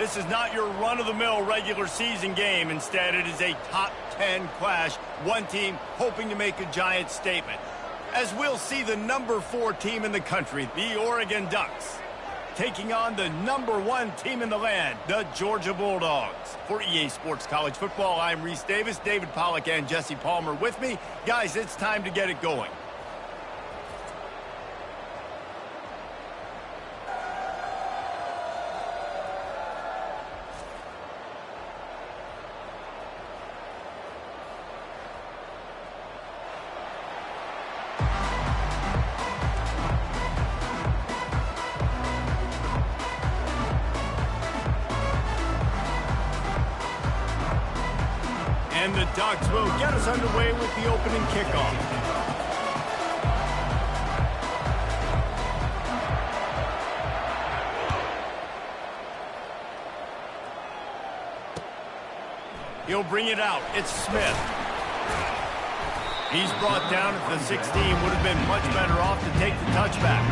This is not your run-of-the-mill regular season game. Instead, it is a top 10 clash. One team hoping to make a giant statement. As we'll see the number 4 team in the country, the Oregon Ducks, taking on the number 1 team in the land, the Georgia Bulldogs. For EA Sports College Football, I'm Reese Davis, David Pollack, and Jesse Palmer with me. Guys, it's time to get it going. And the Ducks will get us underway with the opening kickoff. He'll bring it out. It's Smith. He's brought down at the 16. Would have been much better off to take the touchback.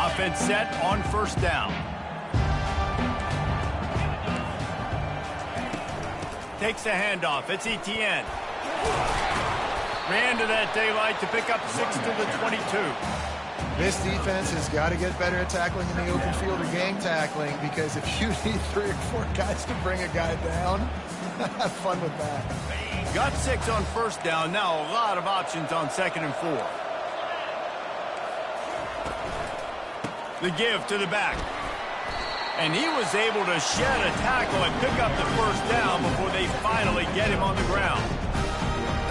Offense set on first down. Takes a handoff. It's Etienne. Ran to that daylight to pick up 6 to the 22. This defense has got to get better at tackling in the open field or gang tackling, because if you need 3 or 4 guys to bring a guy down, have fun with that. Got 6 on first down. Now a lot of options on 2nd and 4. The give to the back. And he was able to shed a tackle and pick up the first down before they finally get him on the ground.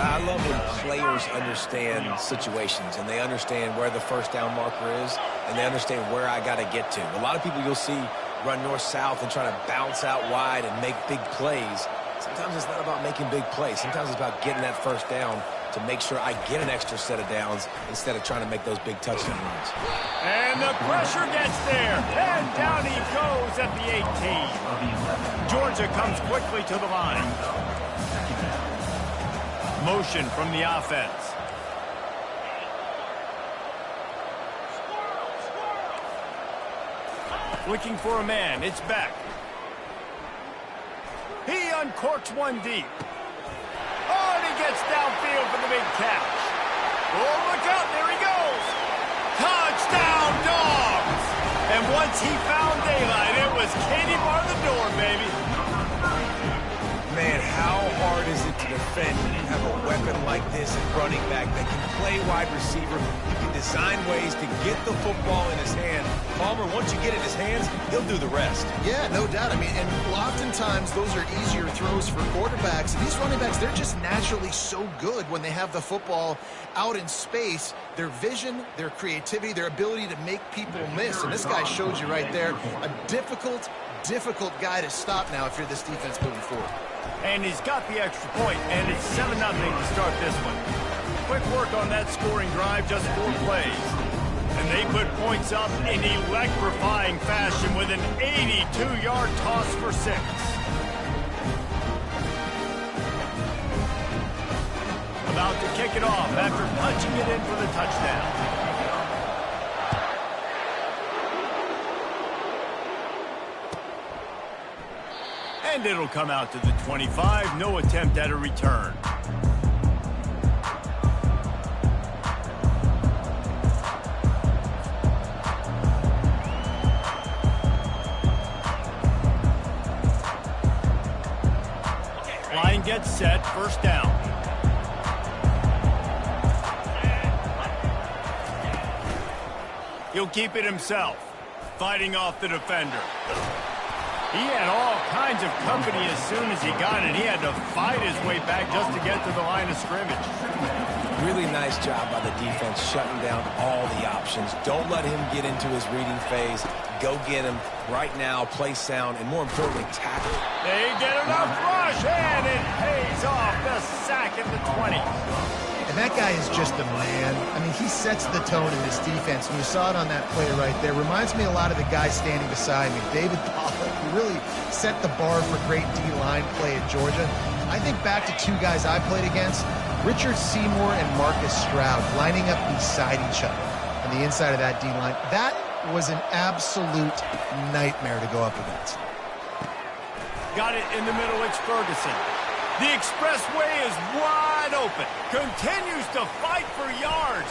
I love when players understand situations and they understand where the first down marker is and they understand where I got to get to. A lot of people you'll see run north-south and try to bounce out wide and make big plays. Sometimes it's not about making big plays. Sometimes it's about getting that first down to make sure I get an extra set of downs instead of trying to make those big touchdown runs. And the pressure gets there. And down he goes at the 18. Georgia comes quickly to the line. Motion from the offense. Looking for a man. It's Beck. He uncorks one deep. Oh, and he gets downfield for the big catch. Oh, look out. There he goes. Touchdown, Dogs. And once he found daylight, it was Katie bar the door, baby. Man, how hard is it to defend when you have a weapon like this at running back that can play wide receiver? You can design ways to get the football in his hand. Palmer, once you get it in his hands, he'll do the rest. Yeah, no doubt. I mean, and oftentimes those are easier throws for quarterbacks. And these running backs, they're just naturally so good when they have the football out in space. Their vision, their creativity, their ability to make people miss. And this guy showed you right there, a difficult guy to stop now if you're this defense moving forward. And he's got the extra point, and it's 7-0 to start this one. Quick work on that scoring drive, just 4 plays. And they put points up in electrifying fashion with an 82-yard toss for 6. About to kick it off after punching it in for the touchdown. And it'll come out to the 25. No attempt at a return. Line gets set. First down. He'll keep it himself. Fighting off the defender. He had all kinds of company as soon as he got it. He had to fight his way back just to get to the line of scrimmage. Really nice job by the defense shutting down all the options. Don't let him get into his reading phase. Go get him right now, play sound, and more importantly, tackle. They get enough rush, and it pays off. The sack at the 20. And that guy is just a man. I mean, he sets the tone in this defense. And you saw it on that play right there. Reminds me a lot of the guy standing beside me, David Pollack. He really set the bar for great D-line play at Georgia. I think back to 2 guys I played against, Richard Seymour and Marcus Stroud, lining up beside each other on the inside of that D-line. That was an absolute nightmare to go up against. Got it in the middle. It's Ferguson. The expressway is wide open. Continues to fight for yards.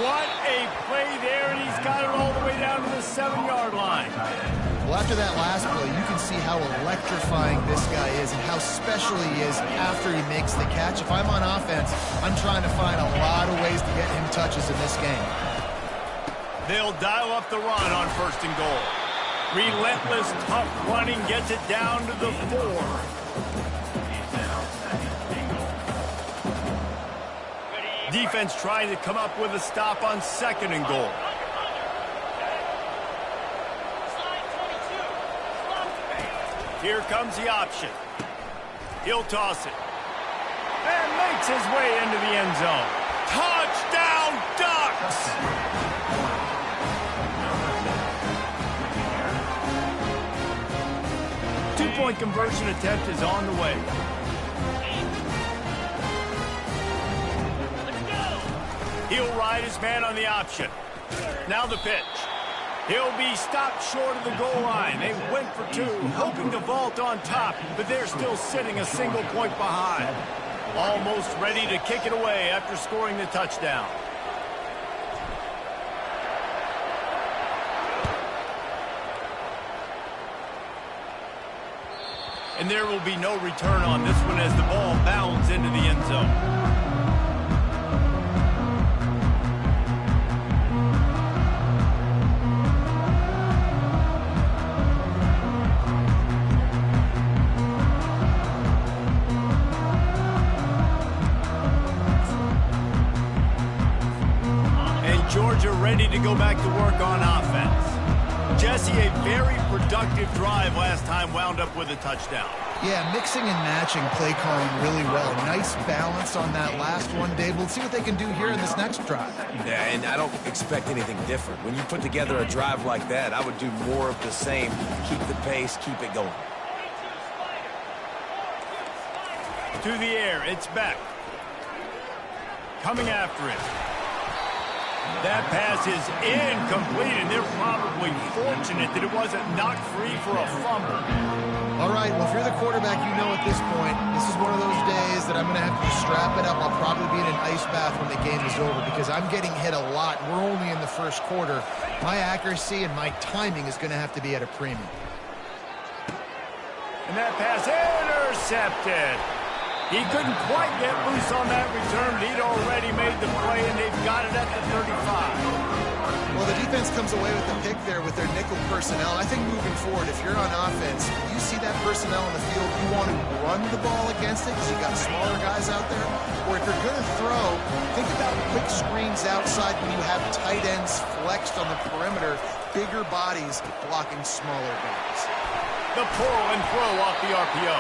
What a play there, and he's got it all the way down to the 7-yard line. Well, after that last play, you can see how electrifying this guy is and how special he is after he makes the catch. If I'm on offense, I'm trying to find a lot of ways to get him touches in this game. They'll dial up the run on 1st and goal. Relentless, tough running gets it down to the 4. Defense trying to come up with a stop on 2nd and goal. Here comes the option. He'll toss it. And makes his way into the end zone. Touchdown, Ducks! Two-point conversion attempt is on the way. He'll ride his man on the option. Now the pitch. He'll be stopped short of the goal line. They went for 2, hoping to vault on top, but they're still sitting a single point behind. Almost ready to kick it away after scoring the touchdown. And there will be no return on this one as the ball bounds into the end zone. Georgia ready to go back to work on offense. Jesse, a very productive drive last time wound up with a touchdown. Yeah, mixing and matching play calling really well. Nice balance on that last one, Dave. We'll see what they can do here in this next drive. Yeah, and I don't expect anything different. When you put together a drive like that, I would do more of the same. Keep the pace, keep it going. To the air, it's Beck. Coming after it. That pass is incomplete, and they're probably fortunate that it wasn't knocked free for a fumble. All right, well, if you're the quarterback, you know at this point, this is one of those days that I'm going to have to strap it up. I'll probably be in an ice bath when the game is over because I'm getting hit a lot. We're only in the first quarter. My accuracy and my timing is going to have to be at a premium. And that pass intercepted. He couldn't quite get loose on that return, but he'd already made the play, and they've got it at the 35. Well, the defense comes away with the pick there with their nickel personnel. I think moving forward, if you're on offense, you see that personnel on the field, you want to run the ball against it because you got smaller guys out there. Or if you're going to throw, think about quick screens outside when you have tight ends flexed on the perimeter, bigger bodies blocking smaller guys. The pull and throw off the RPO.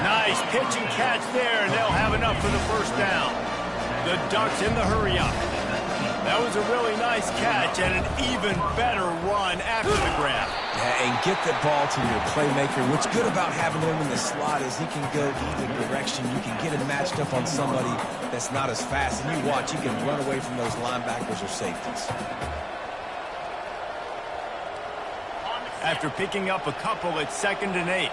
Nice pitch and catch there, and they'll have enough for the first down. The Ducks in the hurry-up. That was a really nice catch and an even better run after the grab. Yeah, and get the ball to your playmaker. What's good about having him in the slot is he can go either direction. You can get him matched up on somebody that's not as fast. And you watch, he can run away from those linebackers or safeties. After picking up a couple, it's 2nd and 8.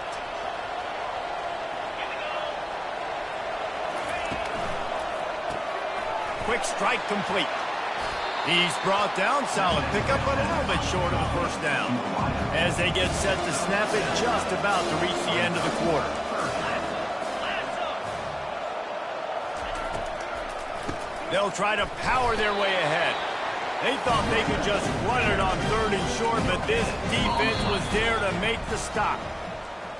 Quick strike complete. He's brought down. Solid pickup, but a little bit short of the first down. As they get set to snap it, just about to reach the end of the quarter. They'll try to power their way ahead. They thought they could just run it on 3rd and short, but this defense was there to make the stop.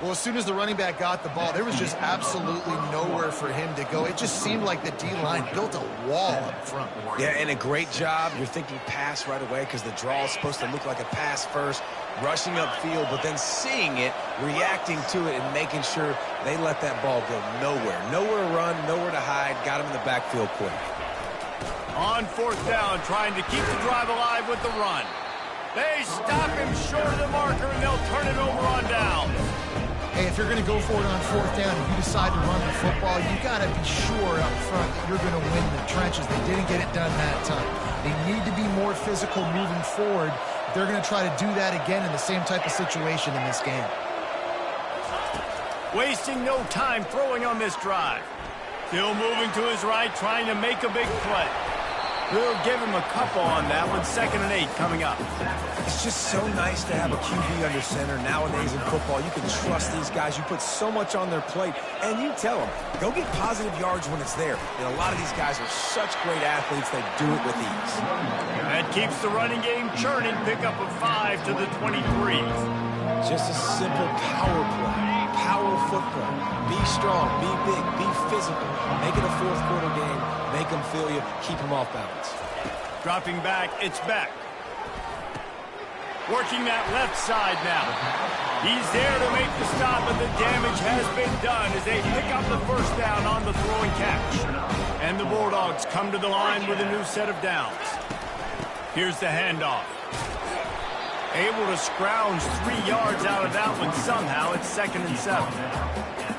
Well, as soon as the running back got the ball, there was just absolutely nowhere for him to go. It just seemed like the D-line built a wall up front. Yeah, and a great job. You're thinking pass right away because the draw is supposed to look like a pass first, rushing upfield, but then seeing it, reacting to it, and making sure they let that ball go nowhere. Nowhere to run, nowhere to hide. Got him in the backfield quick. On 4th down, trying to keep the drive alive with the run. They stop him short of the marker, and they'll turn it over on down. Hey, if you're going to go for it on 4th down, if you decide to run the football, you got to be sure up front that you're going to win the trenches. They didn't get it done that time. They need to be more physical moving forward. They're going to try to do that again in the same type of situation in this game. Wasting no time throwing on this drive. Still moving to his right, trying to make a big play. We'll give him a couple on that one. 2nd and 8 coming up. It's just so nice to have a QB under center. Nowadays in football, you can trust these guys. You put so much on their plate, and you tell them, go get positive yards when it's there. And a lot of these guys are such great athletes, they do it with ease. That keeps the running game churning. Pick up a 5 to the 23. Just a simple power play. Power football. Be strong, be big, be physical. Make it a 4th quarter game. Make them feel you, keep them off balance. Dropping back, it's Beck. Working that left side now. He's there to make the stop, but the damage has been done as they pick up the first down on the throwing catch. And the Bulldogs come to the line with a new set of downs. Here's the handoff. Able to scrounge 3 yards out of that one somehow. It's 2nd and 7.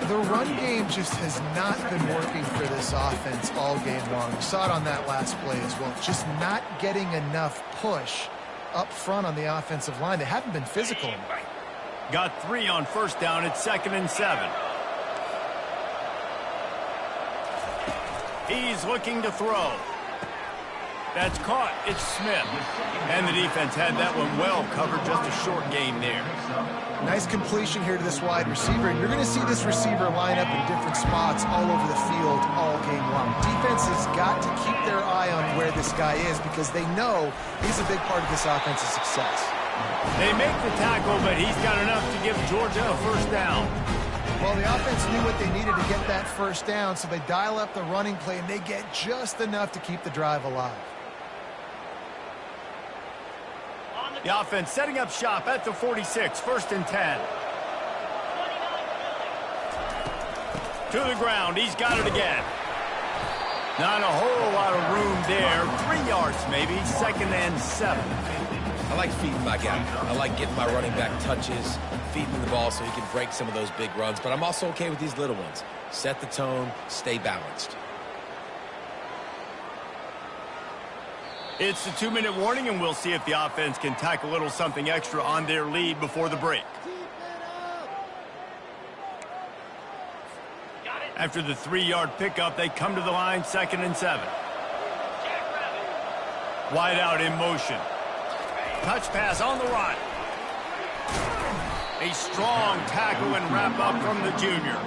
The run game just has not been working for this offense all game long. We saw it on that last play as well. Just not getting enough push up front on the offensive line. They haven't been physical. Got 3 on 1st down. It's 2nd and 7. He's looking to throw. That's caught. It's Smith. And the defense had that one well covered. Just a short game there. Nice completion here to this wide receiver. And you're going to see this receiver line up in different spots all over the field all game long. Defense has got to keep their eye on where this guy is because they know he's a big part of this offense's success. They make the tackle, but he's got enough to give Georgia a first down. Well, the offense knew what they needed to get that first down, so they dial up the running play, and they get just enough to keep the drive alive. The offense setting up shop at the 46, 1st and 10. To the ground, he's got it again. Not a whole lot of room there. 3 yards maybe, 2nd and 7. I like feeding my guy. I like getting my running back touches, feeding him the ball so he can break some of those big runs. But I'm also okay with these little ones. Set the tone, stay balanced. It's the 2-minute warning, and we'll see if the offense can tack a little something extra on their lead before the break. After the 3-yard pickup, they come to the line, 2nd and 7. Wide out in motion. Touch pass on the run. A strong tackle and wrap up from the junior.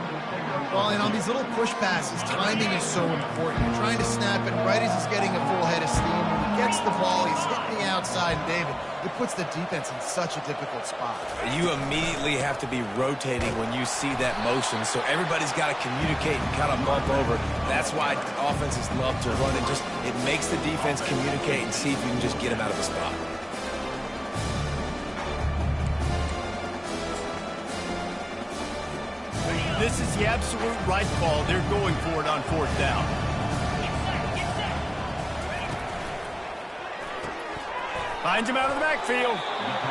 Well, and on these little push passes, timing is so important. You're trying to snap it right as he's getting a full head of steam. When he gets the ball, he's hitting the outside, David. It puts the defense in such a difficult spot. You immediately have to be rotating when you see that motion, so everybody's got to communicate and kind of bump over. That's why offenses love to run it. It makes the defense communicate and see if you can just get him out of the spot. This is the absolute right call. They're going for it on 4th down. Finds him out of the backfield.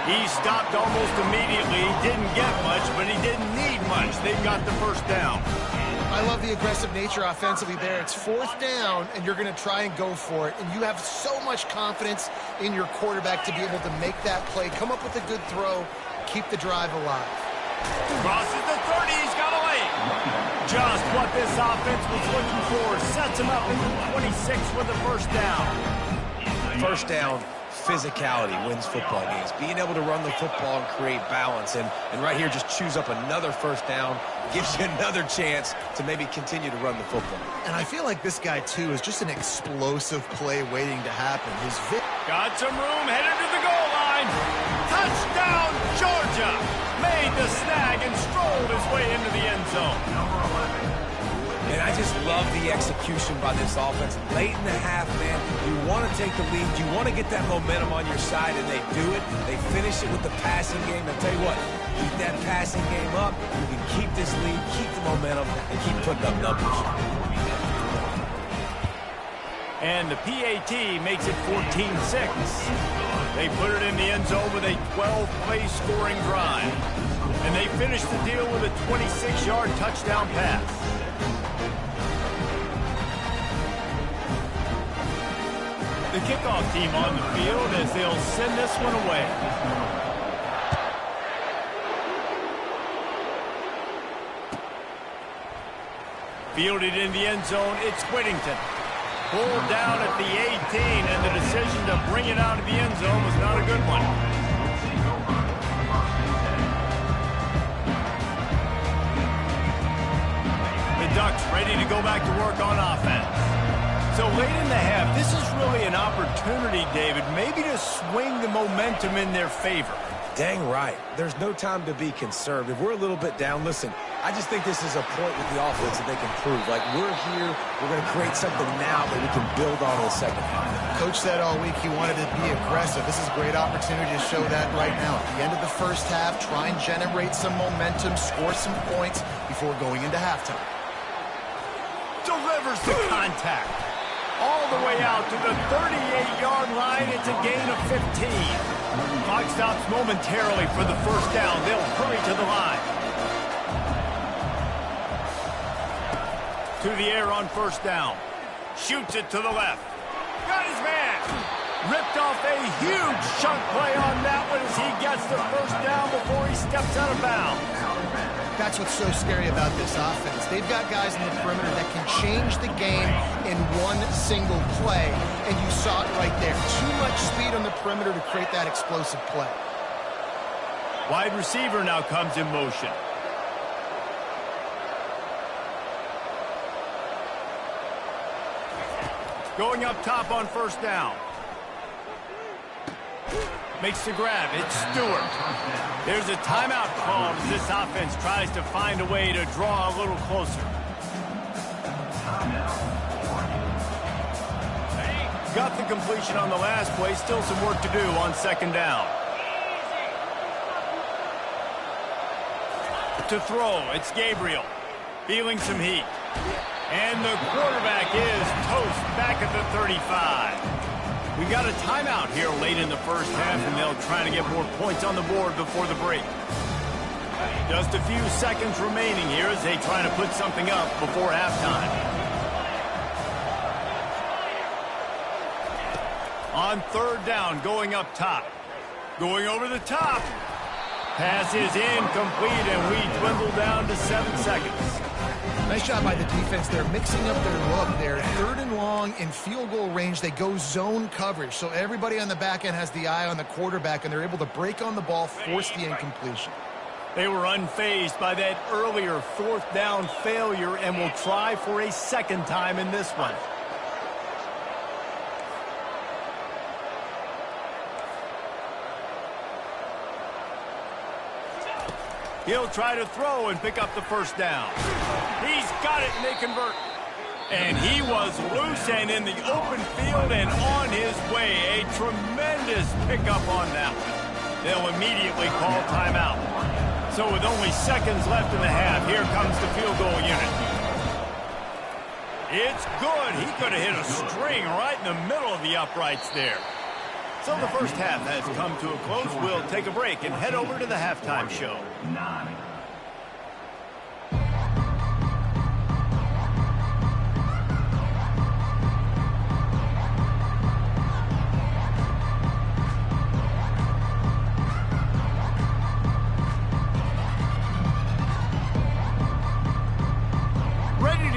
He stopped almost immediately. He didn't get much, but he didn't need much. They've got the 1st down. I love the aggressive nature offensively there. It's 4th down, and you're going to try and go for it. And you have so much confidence in your quarterback to be able to make that play, come up with a good throw, keep the drive alive. Crosses the 30. He's got a lane. Just what this offense was looking for. Sets him up in the 26 with the 1st down. 1st down. Physicality wins football games. Being able to run the football and create balance. And right here, just choose up another 1st down. Gives you another chance to maybe continue to run the football. And I feel like this guy, too, is just an explosive play waiting to happen. Got some room, headed to the goal line. Touchdown, Georgia! Made the snag and strolled his way into the end zone. And I just love the execution by this offense. Late in the half, man, you want to take the lead. You want to get that momentum on your side, and they do it. They finish it with the passing game. I'll tell you what, keep that passing game up. You can keep this lead, keep the momentum, and keep putting up numbers. And the PAT makes it 14-6. They put it in the end zone with a 12-play scoring drive. And they finish the deal with a 26-yard touchdown pass. The kickoff team on the field as they'll send this one away. Fielded in the end zone, it's Whittington. Pulled down at the 18, and the decision to bring it out of the end zone was not a good one. The Ducks ready to go back to work on offense. So late in the half, this is really an opportunity, David, maybe to swing the momentum in their favor. Dang right. There's no time to be conservative. We're a little bit down. Listen, I just think this is a point with the offense that they can prove. Like, we're here, we're going to create something now that we can build on in the 2nd half. Coach said all week he wanted to be aggressive. This is a great opportunity to show that right now. At the end of the 1st half, try and generate some momentum, score some points before going into halftime. Delivers the contact. All the way out to the 38-yard line. It's a gain of 15. Clock stops momentarily for the 1st down. They'll hurry to the line. To the air on 1st down. Shoots it to the left. Got his man. Ripped off a huge chunk play on that one as he gets the 1st down before he steps out of bounds. That's what's so scary about this offense. They've got guys in the perimeter that can change the game in one single play, and you saw it right there. Too much speed on the perimeter to create that explosive play. Wide receiver now comes in motion. Going up top on 1st down. Makes the grab. It's Stewart. There's a timeout called as this offense tries to find a way to draw a little closer. Got the completion on the last play. Still some work to do on 2nd down. To throw, it's Gabriel. Feeling some heat. And the quarterback is toast back at the 35. We got a timeout here late in the 1st half, and they'll try to get more points on the board before the break. Just a few seconds remaining here as they try to put something up before halftime. On 3rd down, going up top. Going over the top. Pass is incomplete, and we dwindle down to 7 seconds. Nice job by the defense. They're mixing up their look. They're 3rd and long in field goal range. They go zone coverage. So everybody on the back end has the eye on the quarterback, and they're able to break on the ball, force the incompletion. They were unfazed by that earlier 4th down failure and will try for a 2nd time in this one. He'll try to throw and pick up the 1st down. He's got it, and they convert. And he was loose and in the open field and on his way. A tremendous pickup on that one. They'll immediately call timeout. So with only seconds left in the half, here comes the field goal unit. It's good. He could have hit a string right in the middle of the uprights there. So the first half has come to a close. We'll take a break and head over to the halftime show.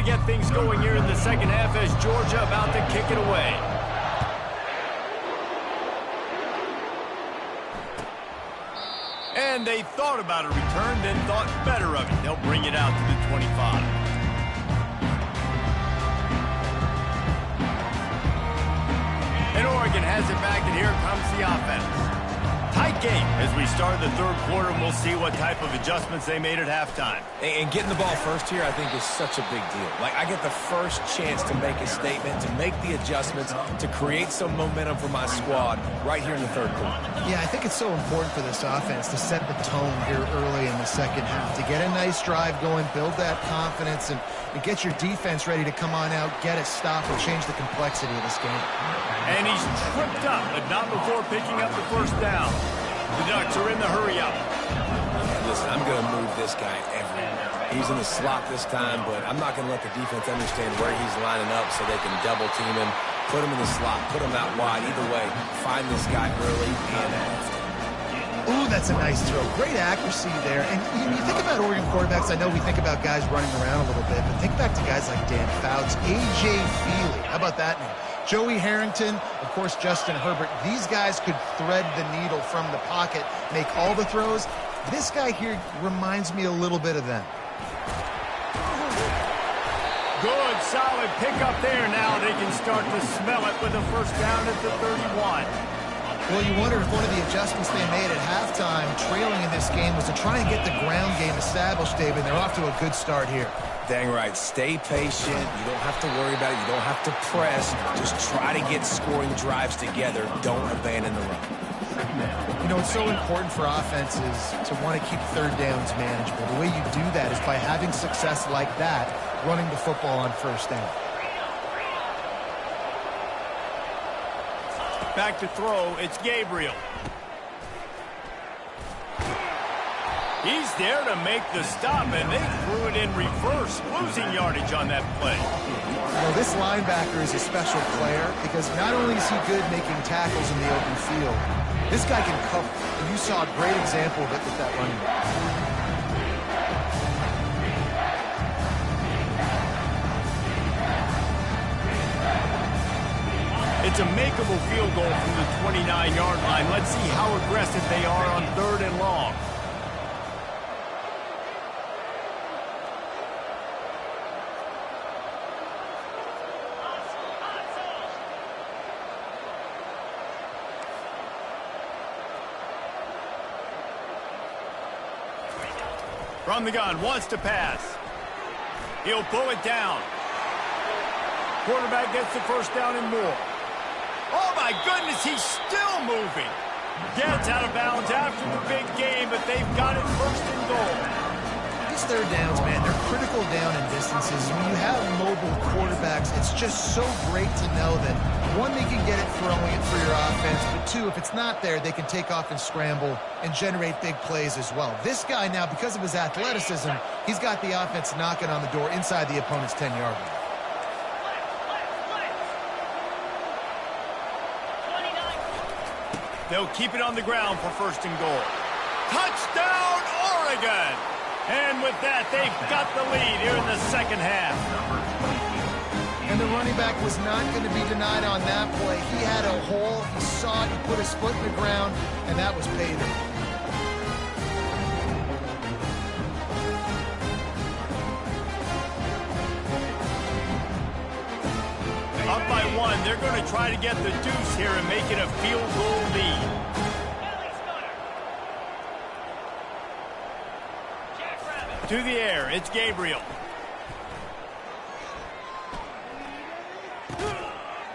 Get things going here in the second half as Georgia about to kick it away. And they thought about a return, then thought better of it. They'll bring it out to the 25. And Oregon has it back, and here comes the offense. Tight game as we start the third quarter, and we'll see what type of adjustments they made at halftime. And getting the ball first here, I think, is such a big deal. Like, I get the first chance to make a statement, to make the adjustments, to create some momentum for my squad right here in the third quarter. Yeah, I think it's so important for this offense to set the tone here early in the second half, to get a nice drive going, build that confidence, and get your defense ready to come on out, get a stop, and change the complexity of this game. And he's tripped up, but not before picking up the first down. The Ducks are in the hurry-up. Listen, I'm going to move this guy everywhere. He's in the slot this time, but I'm not going to let the defense understand where he's lining up so they can double-team him, put him in the slot, put him out wide. Either way, find this guy early and often. Ooh, that's a nice throw. Great accuracy there. And you think about Oregon quarterbacks, I know we think about guys running around a little bit, but think back to guys like Dan Fouts, A.J. Feely. How about that name? Joey Harrington, of course, Justin Herbert. These guys could thread the needle from the pocket, make all the throws. This guy here reminds me a little bit of them. Good, solid pickup there. Now they can start to smell it with a first down at the 31. Well, you wonder if one of the adjustments they made at halftime, trailing in this game, was to try and get the ground game established, David. They're off to a good start here. Dang right. Stay patient. You don't have to worry about it. You don't have to press. Just try to get scoring drives together. Don't abandon the run. You know, it's so important for offenses to want to keep third downs manageable. The way you do that is by having success like that, running the football on first down. Back to throw, it's Gabriel. He's there to make the stop, and they threw it in reverse, losing yardage on that play. Well, this linebacker is a special player because not only is he good making tackles in the open field, this guy can cover. And you saw a great example of it with that running back. It's a makeable field goal from the 29-yard line. Let's see how aggressive they are on 3rd and long. From the gun, wants to pass. He'll pull it down. Quarterback gets the first down and more. Oh, my goodness, he's still moving. Gets out of bounds after the big game, but they've got it 1st and goal. These third downs, man, they're critical down in distances. When you have mobile quarterbacks, it's just so great to know that, one, they can get it throwing it for your offense, but two, if it's not there, they can take off and scramble and generate big plays as well. This guy now, because of his athleticism, he's got the offense knocking on the door inside the opponent's 10-yard line. They'll keep it on the ground for 1st and goal. Touchdown, Oregon! And with that, they've got the lead here in the second half. And the running back was not going to be denied on that play. He had a hole, he saw it, he put his foot in the ground, and that was pay dirt. Up by 1, they're going to try to get the deuce here and make it a field goal lead. To the air, it's Gabriel.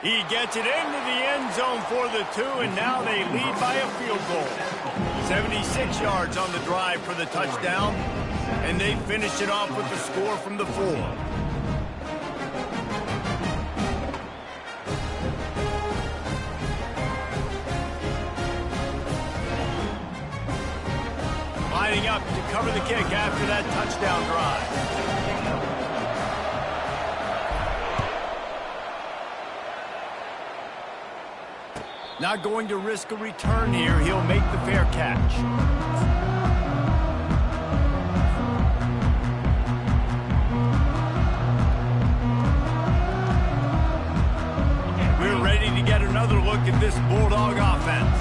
He gets it into the end zone for the 2, and now they lead by a field goal. 76 yards on the drive for the touchdown, and they finished it off with the score from the 4. Lining up to cover the kick after that touchdown drive. Not going to risk a return here. He'll make the fair catch. We're ready to get another look at this Bulldog offense.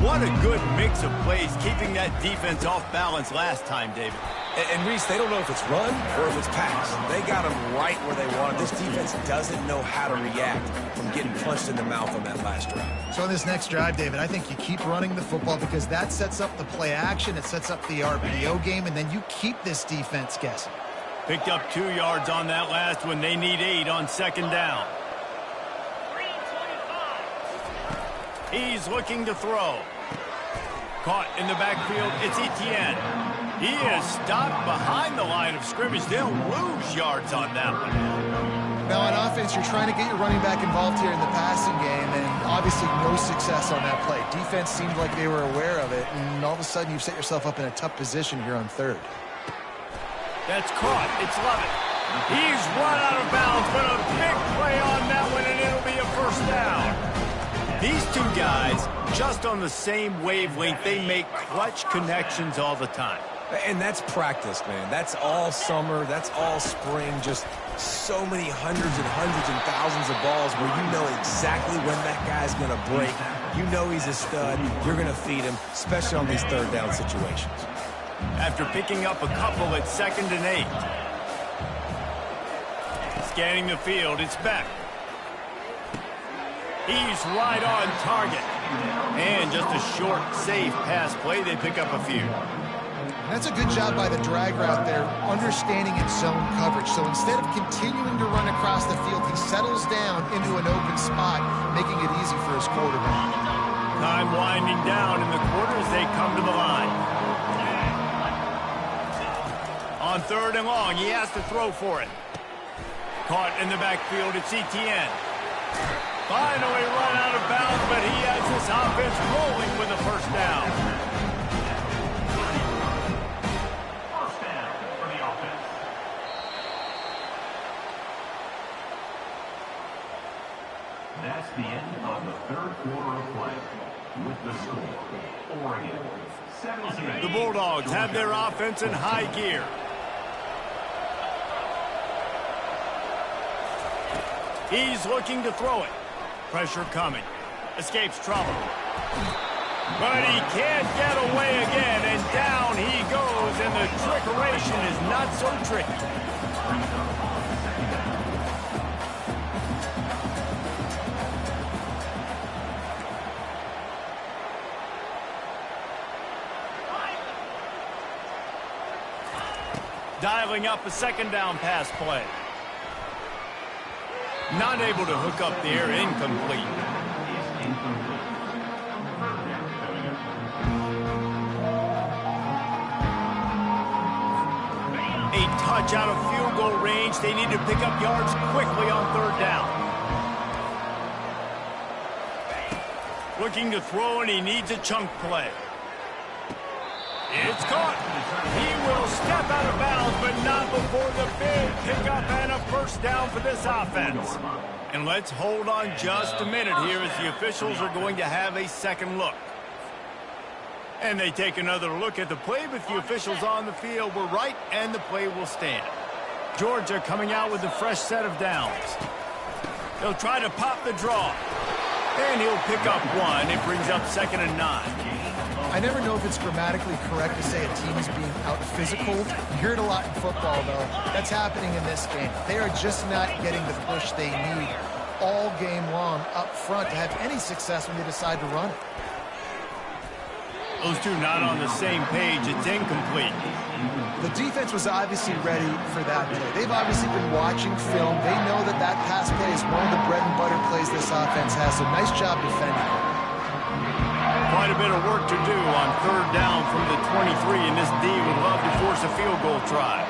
What a good mix of plays, keeping that defense off balance last time, David. And Reese, they don't know if it's run or if it's pass. They got them right where they want it. This defense doesn't know how to react from getting punched in the mouth on that last drive. So on this next drive, David, I think you keep running the football because that sets up the play action, it sets up the RPO game, and then you keep this defense guessing. Picked up 2 yards on that last one. They need 8 on second down. He's looking to throw. Caught in the backfield, it's Etienne. He is stopped behind the line of scrimmage. They'll lose yards on that one. Now on offense, you're trying to get your running back involved here in the passing game, and obviously no success on that play. Defense seemed like they were aware of it, and all of a sudden you've set yourself up in a tough position here on 3rd. That's caught. It's Lovett. He's run out of bounds, but a big play on that one, and it'll be a first down. These 2 guys, just on the same wavelength, they make clutch connections all the time. And that's practice, man. That's all summer. That's all spring. Just so many hundreds and thousands of balls where you know exactly when that guy's going to break. You know he's a stud. You're going to feed him, especially on these 3rd down situations. After picking up a couple at 2nd and 8. Scanning the field, it's Beck. He's right on target. And just a short, safe pass play. They pick up a few. That's a good job by the drag route there, understanding its zone coverage. So instead of continuing to run across the field, he settles down into an open spot, making it easy for his quarterback. Time winding down in the quarter as they come to the line. On 3rd and long, he has to throw for it. Caught in the backfield, it's Etienne. Finally run out of bounds, but he has this offense rolling with a first down. First down for the offense. That's the end of the 3rd quarter of play. With the score, Oregon 17. The Bulldogs have their offense in high gear. He's looking to throw it. Pressure coming. Escapes trouble. But he can't get away again, and down he goes, and the trickeration is not so tricky. Dialing up a 2nd down pass play. Not able to hook up there, incomplete. A touch out of field goal range. They need to pick up yards quickly on 3rd down. Looking to throw, and he needs a chunk play. It's caught. He will step out of bounds, but not before the big pickup and a first down for this offense. And let's hold on just a minute here as the officials are going to have a second look. And they take another look at the play, but the officials on the field were right, and the play will stand. Georgia coming out with a fresh set of downs. They'll try to pop the draw. And he'll pick up 1. It brings up 2nd and 9. I never know if it's grammatically correct to say a team is being out-physical. You hear it a lot in football, though. That's happening in this game. They are just not getting the push they need all game long up front to have any success when they decide to run it. Those two not on the same page. It's incomplete. The defense was obviously ready for that play. They've obviously been watching film. They know that that pass play is one of the bread and butter plays this offense has, so nice job defending. Quite a bit of work to do on third down from the 23, and this D would love to force a field goal try.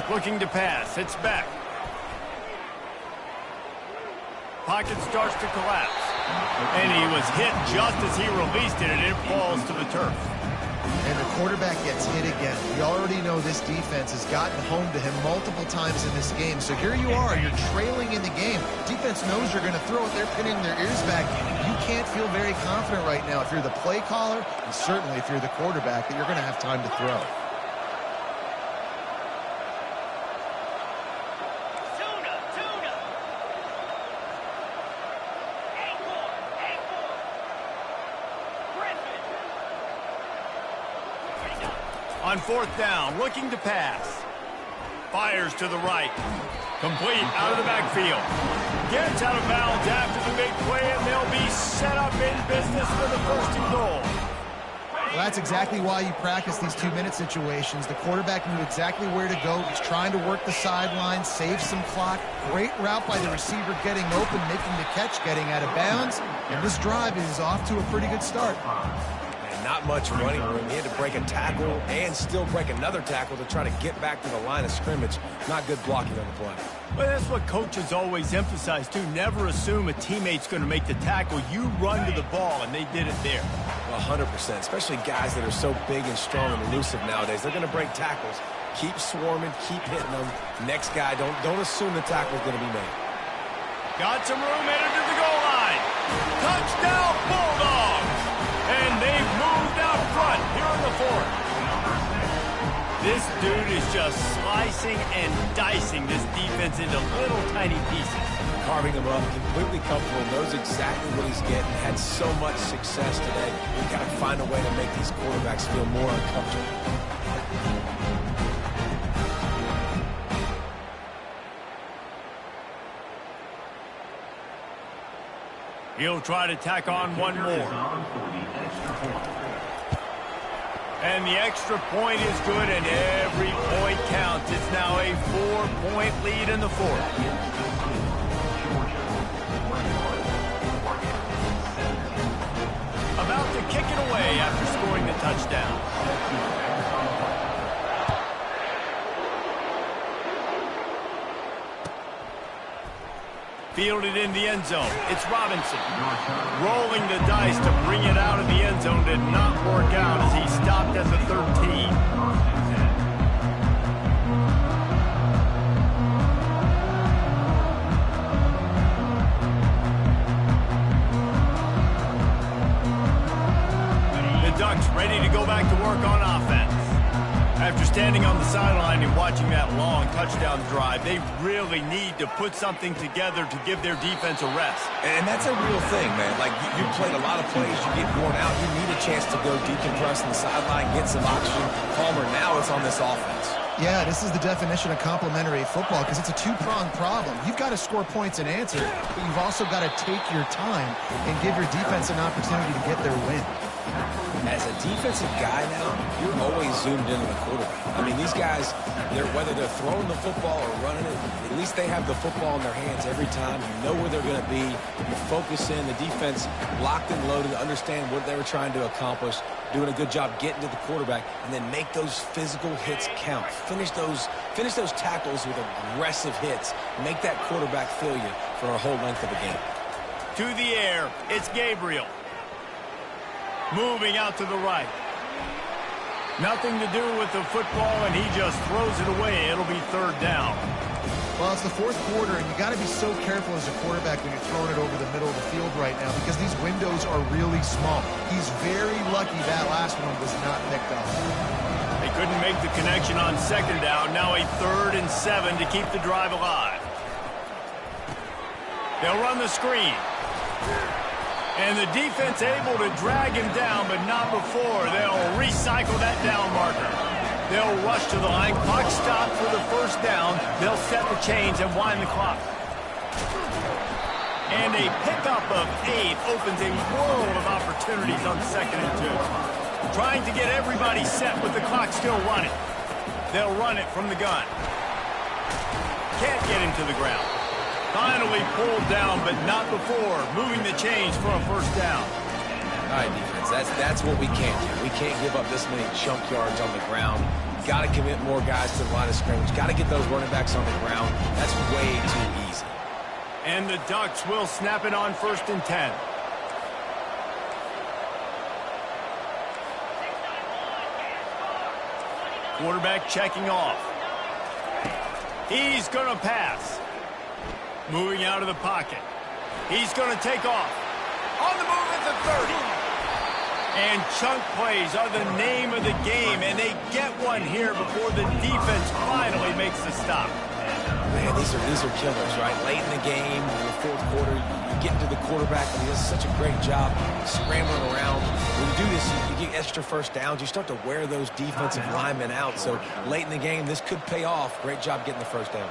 Looking to pass. It's back. Pocket starts to collapse. And he was hit just as he released it, and it falls to the turf. And the quarterback gets hit again. We already know this defense has gotten home to him multiple times in this game. So here you are. You're trailing in the game. Defense knows you're going to throw it. They're pinning their ears back. You can't feel very confident right now if you're the play caller, and certainly if you're the quarterback, that you're going to have time to throw. On fourth down, looking to pass. Fires to the right. Complete out of the backfield. Gets out of bounds after the big play, and they'll be set up in business for the first and goal. Well, that's exactly why you practice these 2-minute situations. The quarterback knew exactly where to go. He's trying to work the sideline, save some clock. Great route by the receiver getting open, making the catch, getting out of bounds. And this drive is off to a pretty good start. Not much running room. He had to break a tackle and still break another tackle to try to get back to the line of scrimmage. Not good blocking on the play. Well, that's what coaches always emphasize, too. Never assume a teammate's going to make the tackle. You run to the ball, and they did it there. 100%, especially guys that are so big and strong and elusive nowadays. They're going to break tackles. Keep swarming, keep hitting them. Next guy, don't assume the tackle's going to be made. Got some room, headed to the goal line. Touchdown, Bulldogs! And they've moved out front here in the fourth. This dude is just slicing and dicing this defense into little tiny pieces. Carving them up, completely comfortable, knows exactly what he's getting, had so much success today. You've got to find a way to make these quarterbacks feel more uncomfortable. He'll try to tack on one more. And the extra point is good, and every point counts. It's now a 4-point lead in the fourth. About to kick it away after scoring the touchdown. Fielded in the end zone. It's Robinson. Rolling the dice to bring it out of the end zone did not work out as he stopped at the 13. The Ducks ready to go back to work on offense. After standing on the sideline and watching that long touchdown drive, they really need to put something together to give their defense a rest. And that's a real thing, man. Like, you played a lot of plays, you get worn out, you need a chance to go decompress on the sideline, get some oxygen. Palmer, now it's on this offense. Yeah, this is the definition of complementary football because it's a two-pronged problem. You've got to score points and answer, but you've also got to take your time and give your defense an opportunity to get their win. As a defensive guy now, you're always zoomed into the quarterback. I mean, these guys, whether they're throwing the football or running it, at least they have the football in their hands every time. You know where they're going to be. You focus in. The defense locked and loaded, understand what they were trying to accomplish, doing a good job getting to the quarterback, and then make those physical hits count. Finish those tackles with aggressive hits. Make that quarterback feel you for a whole length of the game. To the air, it's Gabriel. Moving out to the right. Nothing to do with the football, and he just throws it away. It'll be third down. Well, it's the fourth quarter, and you got to be so careful as a quarterback when you're throwing it over the middle of the field right now because these windows are really small. He's very lucky that last one was not picked up. They couldn't make the connection on second down. Now a 3rd and 7 to keep the drive alive. They'll run the screen. And the defense able to drag him down, but not before. They'll recycle that down marker. They'll rush to the line. Clock stopped for the first down. They'll set the chains and wind the clock. And a pickup of 8 opens a world of opportunities on 2nd and 2. Trying to get everybody set with the clock still running. They'll run it from the gun. Can't get him to the ground. Finally pulled down, but not before moving the chains for a first down. All right, defense, that's what we can't do. We can't give up this many chunk yards on the ground. Got to commit more guys to the line of scrimmage. Got to get those running backs on the ground. That's way too easy. And the Ducks will snap it on 1st and 10. Quarterback checking off. He's going to pass. Moving out of the pocket. He's going to take off. On the move at the 30. And chunk plays are the name of the game, and they get one here before the defense finally makes the stop. Man, these are killers, right? Late in the game, in the 4th quarter, you get into the quarterback, and he does such a great job scrambling around. When you do this, you get extra first downs. You start to wear those defensive linemen out. So late in the game, this could pay off. Great job getting the first down.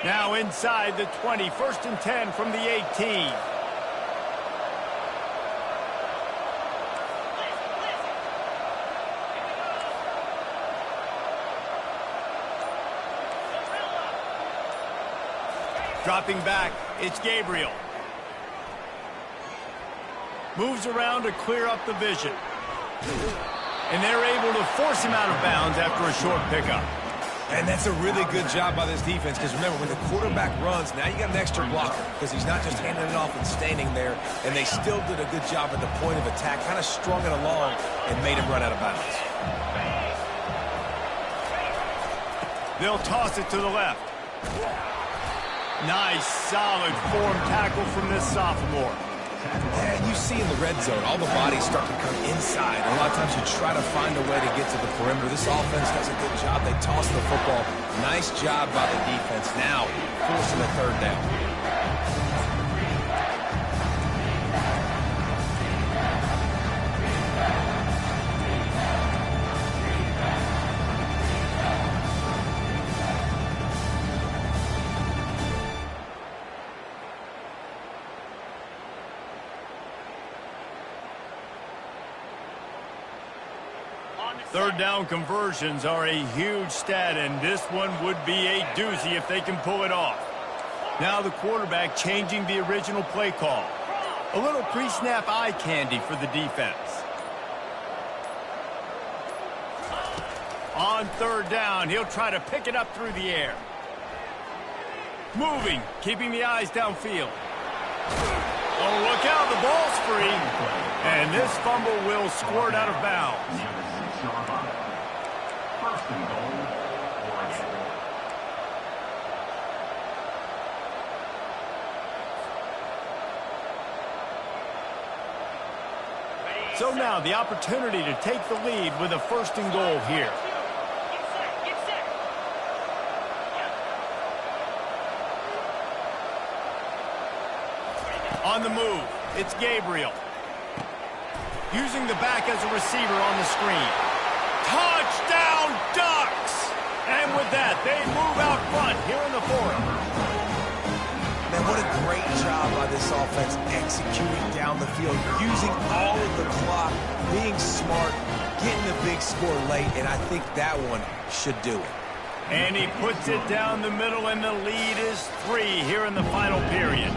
Now inside the 20, 1st and 10 from the 18. Dropping back, it's Gabriel. Moves around to clear up the vision. And they're able to force him out of bounds after a short pickup. And that's a really good job by this defense, because remember, when the quarterback runs, now you got an extra blocker, because he's not just handing it off and standing there, and they still did a good job at the point of attack, kind of strung it along and made him run out of bounds. They'll toss it to the left. Nice, solid form tackle from this sophomore. And you see in the red zone, all the bodies start to come inside. A lot of times you try to find a way to get to the perimeter. This offense does a good job. They toss the football. Nice job by the defense. Now, forcing a 3rd down. Third down conversions are a huge stat, and this one would be a doozy if they can pull it off. Now the quarterback changing the original play call. A little pre-snap eye candy for the defense. On 3rd down, he'll try to pick it up through the air. Moving, keeping the eyes downfield. Oh, look out, the ball's free. And this fumble will squirt out of bounds. First and goal, Oregon. So now the opportunity to take the lead with a 1st and goal here. On the move, it's Gabriel. Using the back as a receiver on the screen. Touchdown, Ducks! And with that, they move out front here in the 4th. Man, what a great job by this offense executing down the field, using all of the clock, being smart, getting a big score late, and I think that one should do it. And he puts it down the middle, and the lead is 3 here in the final period.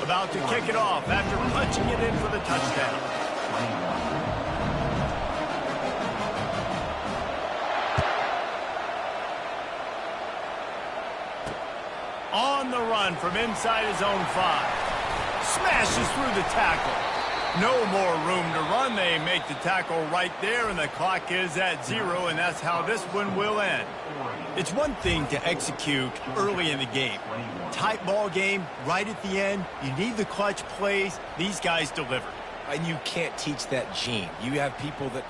About to kick it off after punching it in for the touchdown. On the run from inside his own 5. Smashes through the tackle. No more room to run. They make the tackle right there, and the clock is at 0, and that's how this one will end. It's one thing to execute early in the game. Tight ball game, right at the end. You need the clutch plays. These guys deliver. And you can't teach that gene. You have people that